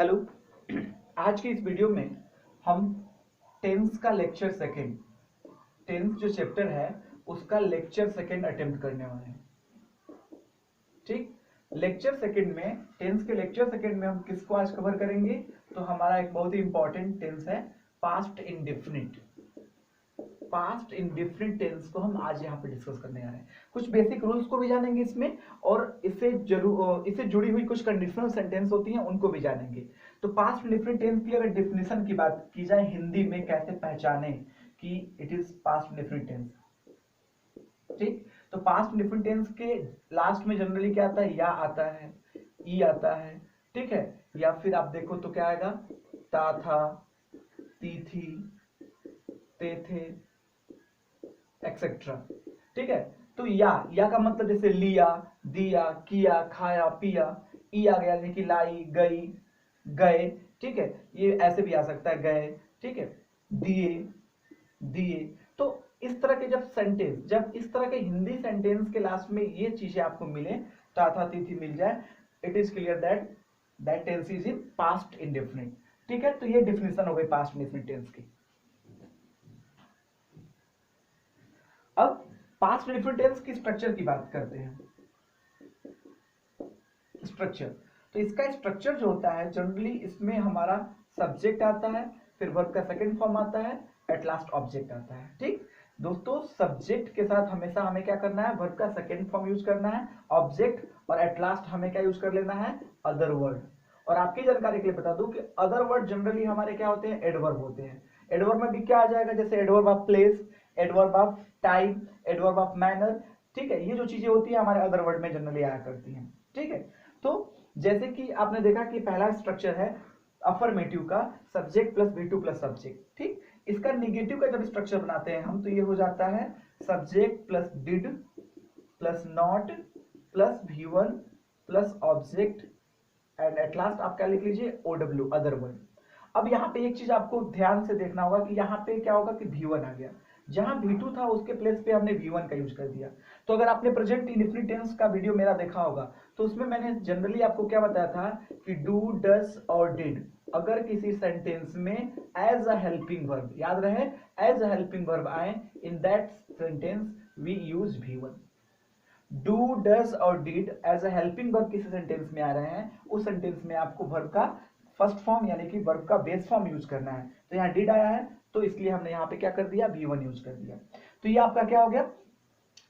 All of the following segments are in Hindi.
हेलो। आज की इस वीडियो में हम टेंस का लेक्चर सेकेंड, टेंस जो चैप्टर है उसका लेक्चर सेकेंड अटेम्प्ट करने वाले हैं। ठीक, लेक्चर सेकेंड में, टेंस के लेक्चर सेकेंड में हम किसको आज कवर करेंगे? तो हमारा एक बहुत ही इंपॉर्टेंट टेंस है past indefinite. Past indefinite tense को हम आज यहाँ पे डिस्कस करने आ रहे हैं। कुछ बेसिक रूल्स को भी जानेंगे इसमें, और इससे जुड़ी हुई कुछ कंडीशनल सेंटेंस होती हैं उनको भी जानेंगे। तो पास्ट इंडेफिनिट टेंस की अगर डेफिनेशन की बात की जाए हिंदी में, कैसे पहचाने कि it is past indefinite tense. ठीक, तो पास्ट इंडेफिनिट टेंस के लास्ट में जनरली क्या आता है? या आता है, ई आता है, ठीक है, या फिर आप देखो तो क्या आएगा? ता था, ती थी, ते थे, एक्सेट्रा। ठीक है, तो या का मतलब जैसे लिया, दिया, किया, खाया, पिया। ई आ गया यानी कि लाई, गई, गए। ठीक है, ये ऐसे भी आ सकता है, गए। ठीक है, दिए, दिए। तो इस तरह के जब इस तरह के हिंदी सेंटेंस के लास्ट में ये चीजें आपको मिले, ता था, ती थी मिल जाए, it is clear that that tense is in past indefinite. ठीक है, तो ये डिफिनेशन हो गई पास्ट इंडेफिनिट टेंस की। अब पास्ट इंडेफिनिट टेंस की स्ट्रक्चर की बात करते हैं। स्ट्रक्चर, तो इसका स्ट्रक्चर जो होता है जनरली, इसमें हमारा सब्जेक्ट आता है, फिर वर्ब का सेकंड फॉर्म आता है, एट लास्ट ऑब्जेक्ट आता है। ठीक दोस्तों, सब्जेक्ट के साथ हमेशा हमें क्या करना है? वर्ब का सेकंड फॉर्म यूज करना है, ऑब्जेक्ट, और एट लास्ट हमें क्या यूज कर लेना है? Other word. और आपकी जानकारी के लिए बता दूं कि अदर वर्ड जनरली हमारे क्या होते हैं? एडवर्ब होते हैं। एडवर्ब में भी क्या आ जाएगा? जैसे adverb of place, adverb of time, adverb of manner. ठीक है, ये जो चीजें होती है हमारे अदर वर्ड में जनरली आया करती हैं। ठीक है, तो जैसे कि आपने देखा कि पहला स्ट्रक्चर है अफर्मेटिव का, subject plus V2 plus subject. ठीक, इसका निगेटिव का जब स्ट्रक्चर बनाते हैं हम, तो ये हो जाता है subject plus did plus not plus V1 plus object, and at last आप क्या लिख लीजिए? OW, other word. अब यहाँ पे एक चीज आपको ध्यान से देखना होगा कि यहाँ पे क्या होगा कि V1 आ गया, जहां V2 था उसके प्लेस पे हमने V1 का यूज कर दिया। तो अगर आपने प्रेजेंट इंडेफिनिट टेंस का वीडियो मेरा देखा होगा तो उसमें मैंने जनरली आपको क्या बताया था कि डू, डस और डिड अगर किसी सेंटेंस में एज अ हेल्पिंग वर्ब, याद रहे, एज अ हेल्पिंग वर्ब आए, in that sentence we use V1। Do, does और did as a helping verb किसी सेंटेंस में आ रहे हैं, उस सेंटेंस में आपको वर्ब का फर्स्ट फॉर्म यानी कि वर्ब का बेस फॉर्म यूज करना है। तो यहाँ डिड आया है तो इसलिए हमने यहाँ पे क्या कर दिया? V1 यूज कर दिया। तो ये आपका क्या हो गया?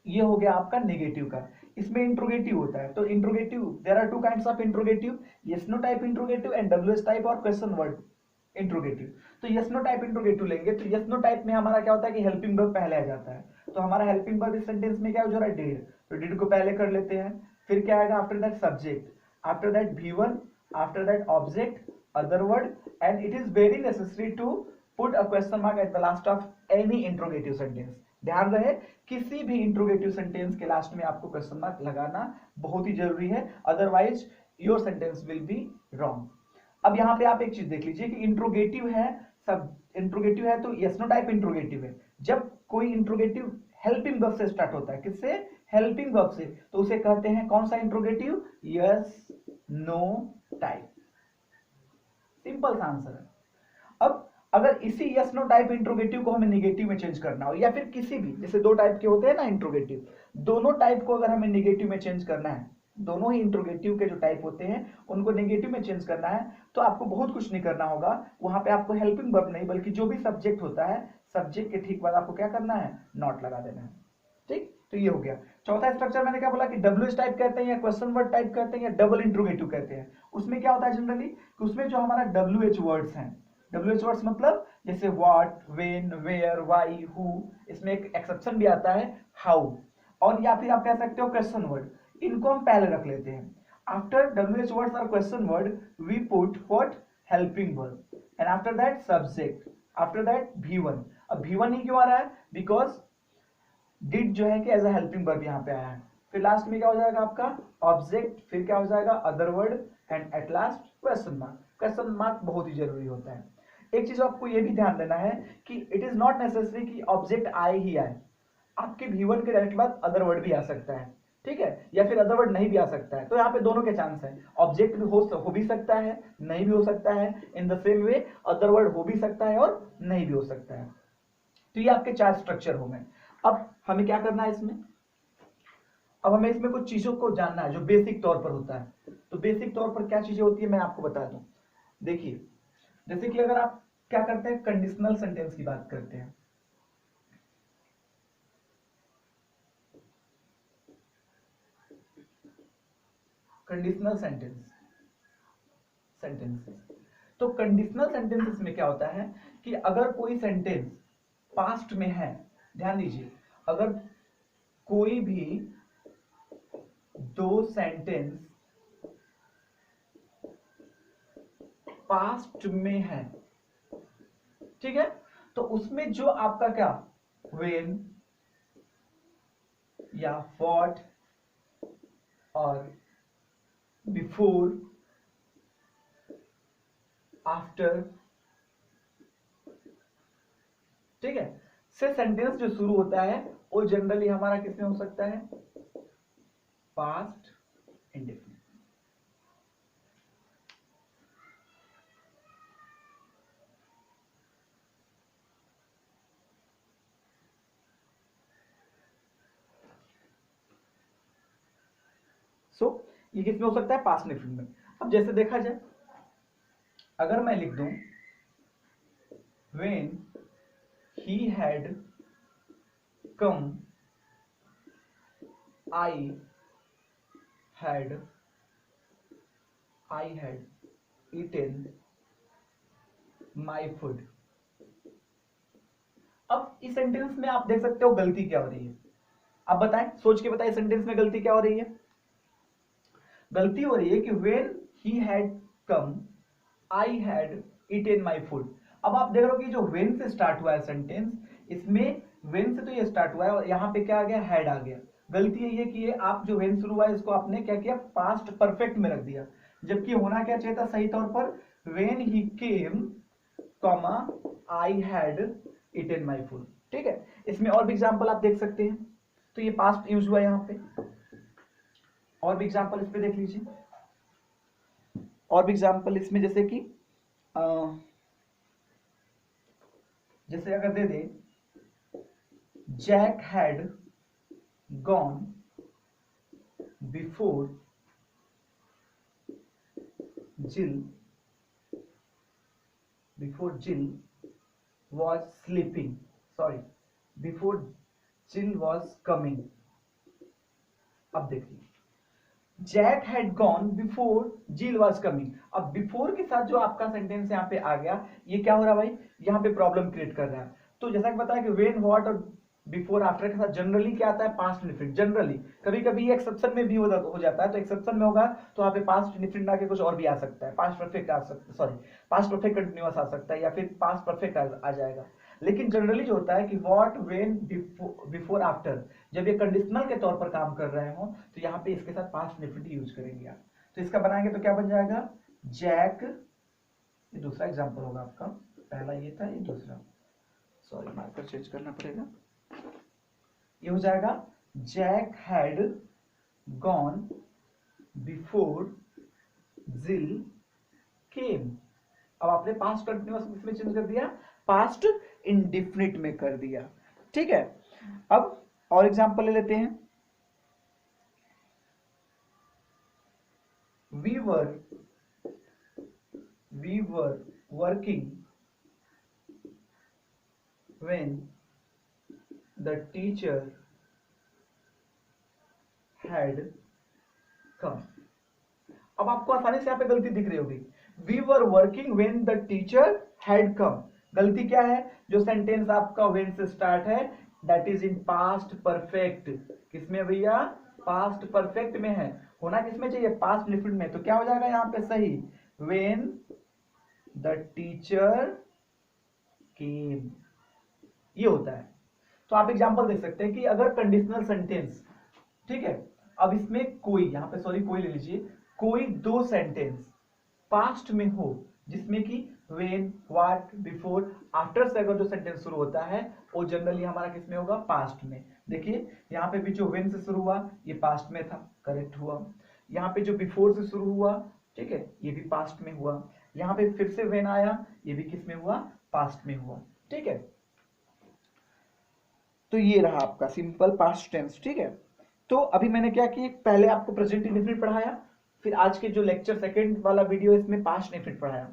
ये हो गया आपका नेगेटिव का। इसमें इंट्रोगेटिव होता है, तो interrogative, there are two kinds of interrogative, yes no type interrogative and WS type और क्वेश्चन वर्ड इंट्रोगेटिव। तो यस नो टाइप इंट्रोगेटिव लेंगे तो यस नो टाइप में हमारा क्या होता है कि हेल्पिंग वर्ब पहले आ जाता है। तो हमारा हेल्पिंग वर्ब इस सेंटेंस में क्या हो जा रहा है? डिड, तो डिड को पहले कर लेते हैं, फिर क्या आएगा? After that subject, after that V1, after that object, other word, and it is very necessary to put a question mark at the last of any interrogative sentence. ध्यान रहे, किसी भी इंट्रोगेटिव सेंटेंस के लास्ट में आपको क्वेश्चन मार्क लगाना बहुत ही जरूरी है, otherwise your sentence will be wrong. अब यहां पे आप एक चीज देख लीजिए कि इंट्रोगेटिव है, सब इंट्रोगेटिव है तो यस नो टाइप इंट्रोगेटिव है। जब कोई इंट्रोगेटिव हेल्पिंग वर्ब से स्टार्ट होता है, किससे? हेल्पिंग वर्ब से, तो उसे कहते हैं कौन सा interrogative? Yes no type. Simple सा आंसर है। अब अगर इसी यस नो टाइप इंट्रोगेटिव को हमें निगेटिव में चेंज करना हो, या फिर किसी भी, जैसे दो टाइप के होते हैं ना इंट्रोगेटिव, दोनों टाइप को अगर हमें निगेटिव में चेंज करना है, दोनों ही इंट्रोगेटिव के जो टाइप होते हैं उनको नेगेटिव में चेंज करना है, तो आपको बहुत कुछ नहीं करना होगा। वहां पे आपको हेल्पिंग वर्ब नहीं बल्कि जो भी सब्जेक्ट होता है, सब्जेक्ट के ठीक बाद आपको क्या करना है? नॉट लगा देना है। ठीक, तो ये हो गया। चौथा स्ट्रक्चर मैंने क्या बोला कि WH टाइप कहते हैं या क्वेश्चन वर्ड टाइप कहते हैं या डबल इंट्रोगेटिव कहते हैं। उसमें क्या होता है जनरली कि उसमें जो हमारा WH वर्ड्स हैं, WH वर्ड्स मतलब जैसे what, when, where, why, who, इसमें एक एक्सेप्शन भी आता है हाउ, और या फिर आप कह सकते हो क्वेश्चन वर्ड, इनको हम पहले रख लेते हैं। आफ्टर WH वर्ड्स और question word we put what? Helping verb, and after that subject, after that V1। अब V1 ही क्यों आ रहा है? बिकॉज डिड जो है कि एज अ हेल्पिंग वर्ब यहां पे आया है। फिर लास्ट में क्या हो जाएगा आपका? ऑब्जेक्ट, फिर क्या हो जाएगा? Other word, and at last question mark. Question mark बहुत ही जरूरी होता है। एक चीज आपको यह भी ध्यान देना है कि इट इज नॉट नेसेसरी कि ऑब्जेक्ट आए ही आए, आपके V1 के डायरेक्ट बाद अदर वर्ड भी आ सकता है। ठीक है, या फिर अदर वर्ड नहीं भी आ सकता है। तो यहाँ पे दोनों के चांस है, ऑब्जेक्ट भी हो भी सकता है, नहीं भी हो सकता है। In the same way other word हो भी सकता है और नहीं भी हो सकता है। तो ये आपके 4 स्ट्रक्चर हो गए। अब हमें क्या करना है इसमें, अब हमें इसमें कुछ चीजों को जानना है जो बेसिक तौर पर होता है। तो बेसिक तौर पर क्या चीजें होती है मैं आपको बता दूं। देखिए, जैसे कि अगर आप क्या करते हैं, कंडीशनल सेंटेंस की बात करते हैं। कंडीशनल सेंटेंसेस, तो कंडीशनल सेंटेंसेस में क्या होता है कि अगर कोई सेंटेंस पास्ट में है, ध्यान दीजिए, अगर कोई भी दो सेंटेंस पास्ट में है, ठीक है, तो उसमें जो आपका क्या व्हेन या व्हाट और बिफोर, आफ्टर, ठीक है, से सेंटेंस जो शुरू होता है वो जनरली हमारा किसमें हो सकता है, पास्ट इंडेफिनिट। ये किसमें हो सकता है, पास्ट इंडेफिनिट में। अब जैसे देखा जाए, अगर मैं लिख दूं when he had come I had eaten my food। अब इस सेंटेंस में आप देख सकते हो गलती क्या हो रही है, आप बताएं, सोच के बताएं सेंटेंस में गलती क्या हो रही है। गलती हो रही है कि when he had come I had eaten my food। अब आप देख रहे हो कि जो when से स्टार्ट हुआ है सेंटेंस, इसमें when से तो ये स्टार्ट हुआ है और यहाँ पे क्या आ गया, had आ गया। गलती है ये कि ये आप जो when शुरू हुआ है इसको आपने क्या किया, पास्ट परफेक्ट में रख दिया, जबकि होना क्या चाहिए था सही तौर पर, when he came comma I had eaten my food। ठीक है, इसमें और भी एग्जांपल आप देख सकते हैं। तो ये पास्ट यूज हुआ यहाँ पे, और भी एग्जांपल इस पे देख लीजिए, और भी एग्जांपल इसमें जैसे कि जैसे अगर दे दे जैक हैड गॉन बिफोर जिल was sleeping, sorry, before Jill was coming। अब देखिए, जैक हैड गॉन बिफोर जिल वाज कमिंग। अब बिफोर के साथ जो आपका सेंटेंस यहाँ पे आ गया, ये क्या हो रहा है भाई, यहाँ पे प्रॉब्लम क्रिएट कर रहा है। तो जैसा कि बताया कि व्हेन, व्हाट और बिफोर आफ्टर के साथ जनरली क्या आता है, पास्ट इंडेफिनिट। जनरली कभी कभी एक्सेप्शन में भी हो जाता है, तो एक्सेप्शन में होगा तो यहाँ पे पास्ट इंडेफिनिट आके कुछ और भी आ सकता है, पास्ट परफेक्ट आ सकता है, सॉरी पास्ट परफेक्ट कंटिन्यूअस आ सकता है, या फिर पास्ट परफेक्ट आ जाएगा। लेकिन जनरली जो होता है कि व्हाट, व्हेन, बिफोर, आफ्टर, जब ये कंडीशनल के तौर पर काम कर रहे हो तो यहाँ पे इसके साथ पास्ट इंडेफिनिट यूज करेंगे आप। तो इसका बनाएंगे तो क्या बन जाएगा, जैक, ये दूसरा एग्जांपल होगा आपका, पहला ये था, ये दूसरा, सॉरी मार्कर चेंज करना पड़ेगा, ये हो जाएगा जैक हैड गॉन बिफोर जिल केम। अब आपने पास्ट कंटिन्यूअस इसमें चेंज कर दिया, पास्ट इंडेफिनिट में कर दिया। ठीक है, अब और एग्जांपल ले लेते हैं। We were working when the teacher had come। अब आपको आसानी से यहाँ पे गलती दिख रही होगी, we were working when the teacher had come। गलती क्या है, जो सेंटेंस आपका when से स्टार्ट है that is in past perfect. किसमें भैया, पास्ट परफेक्ट में है, होना किसमें चाहिए, पास्ट इंडेफिनिट में। तो क्या हो जाएगा यहाँ पे सही, when the teacher came, ये होता है। तो आप एग्जांपल देख सकते हैं कि अगर कंडीशनल सेंटेंस, ठीक है, अब इसमें कोई, यहाँ पे सॉरी कोई ले लीजिए, कोई दो सेंटेंस पास्ट में हो जिसमें कि व्हेन, व्हाट, बिफोर, आफ्टर से अगर जो सेंटेंस शुरू होता है वो जनरली हमारा किसमें होगा, पास्ट में। देखिए यहाँ पे भी जो व्हेन से शुरू हुआ ये पास्ट में था, करेक्ट हुआ। यहाँ पे जो बिफोर से शुरू हुआ, ठीक है, ये भी पास्ट में हुआ। यहाँ पे फिर से व्हेन आया, ये भी किस में हुआ, पास्ट में हुआ, ठीक है। तो ये रहा आपका सिंपल पास्ट टेंस, ठीक है। तो अभी मैंने क्या कि पहले आपको प्रेजेंट इंडेफिनिट पढ़ाया, फिर आज के जो लेक्चर सेकंड वाला वीडियो इसमें पास्ट इंडेफिनिट पढ़ाया।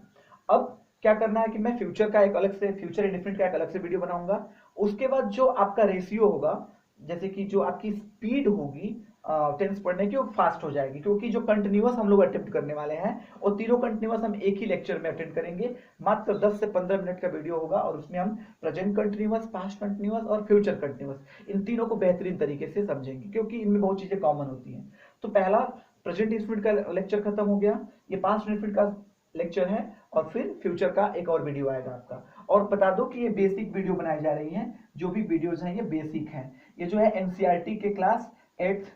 अब क्या करना है कि मैं फ्यूचर का एक अलग से, फ्यूचर इंडेफिनिट का एक अलग से वीडियो बनाऊंगा। उसके बाद जो आपका रेशियो होगा, जैसे कि जो आपकी स्पीड होगी टेंस पढ़ने की, वो फास्ट हो जाएगी, क्योंकि जो कंटिन्यूअस हम लोग अटेम्प्ट करने वाले हैं वो तीनों कंटिन्यूअस हम एक ही लेक्चर में अटेंड करेंगे। मात्र 10 से 15 मिनट का वीडियो होगा और उसमें हम प्रेजेंट कंटिन्यूअस, पास्ट कंटिन्यूअस और फ्यूचर कंटिन्यूअस इन तीनों को बेहतरीन तरीके से समझेंगे, क्योंकि इनमें बहुत चीजें कॉमन होती हैं। तो पहला प्रेजेंट इंडेफिनिट का लेक्चर खत्म हो गया, ये पास्ट इंडेफिनिट का लेक्चर है, और फिर फ्यूचर का एक और वीडियो आएगा आपका। और बता दो कि ये बेसिक वीडियो बनाई जा रही है, जो भी वीडियोस हैं ये बेसिक हैं। ये जो है एनसीईआरटी के क्लास 8th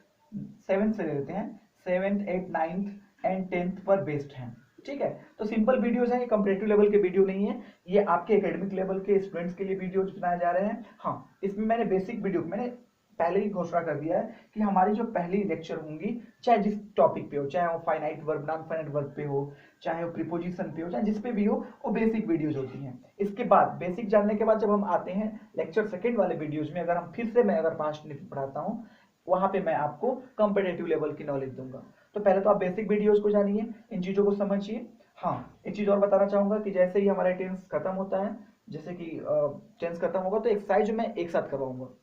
7th से लेते हैं, 7th 8th 9th and 10th पर बेस्ड हैं, ठीक है। तो सिंपल वीडियोस हैं, ये कंपैरेटिव लेवल के वीडियो नहीं है, ये आपके एकेडमिक लेवल के स्टूडेंट्स के लिए वीडियोज बनाए जा रहे हैं। हाँ, इसमें मैंने बेसिक वीडियो मैंने पहले ही घोषणा कर दिया है कि हमारी जो पहली लेक्चर होंगी, चाहे जिस टॉपिक पे हो, चाहे वो finite verb, non finite verb पे हो, चाहे वो प्रीपोजिशन पे हो, चाहे जिस पे भी हो, वो बेसिक वीडियोज होती हैं। इसके बाद बेसिक जानने के बाद जब हम आते हैं लेक्चर सेकंड वाले वीडियोज में, अगर हम फिर से मैं अगर पास्ट इंडेफिनिट पढ़ाता हूँ, वहां पे मैं आपको कंपेटिटिव लेवल की नॉलेज दूंगा। तो पहले तो आप बेसिक वीडियोज को जानिए, इन चीजों को समझिए। हाँ, एक चीज और बताना चाहूंगा कि जैसे ही हमारा टेंस खत्म होता है, जैसे कि टेंस खत्म होगा तो एक्सरसाइज मैं एक साथ करवाऊंगा।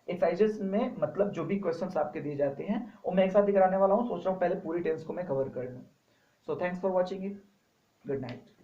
एक्सरसाइजेस में मतलब जो भी क्वेश्चंस आपके दिए जाते हैं वो मैं एक साथ ही कराने वाला हूँ। सोच रहा हूँ पहले पूरी टेंस को मैं कवर कर लूँ। So thanks for watching it, good night.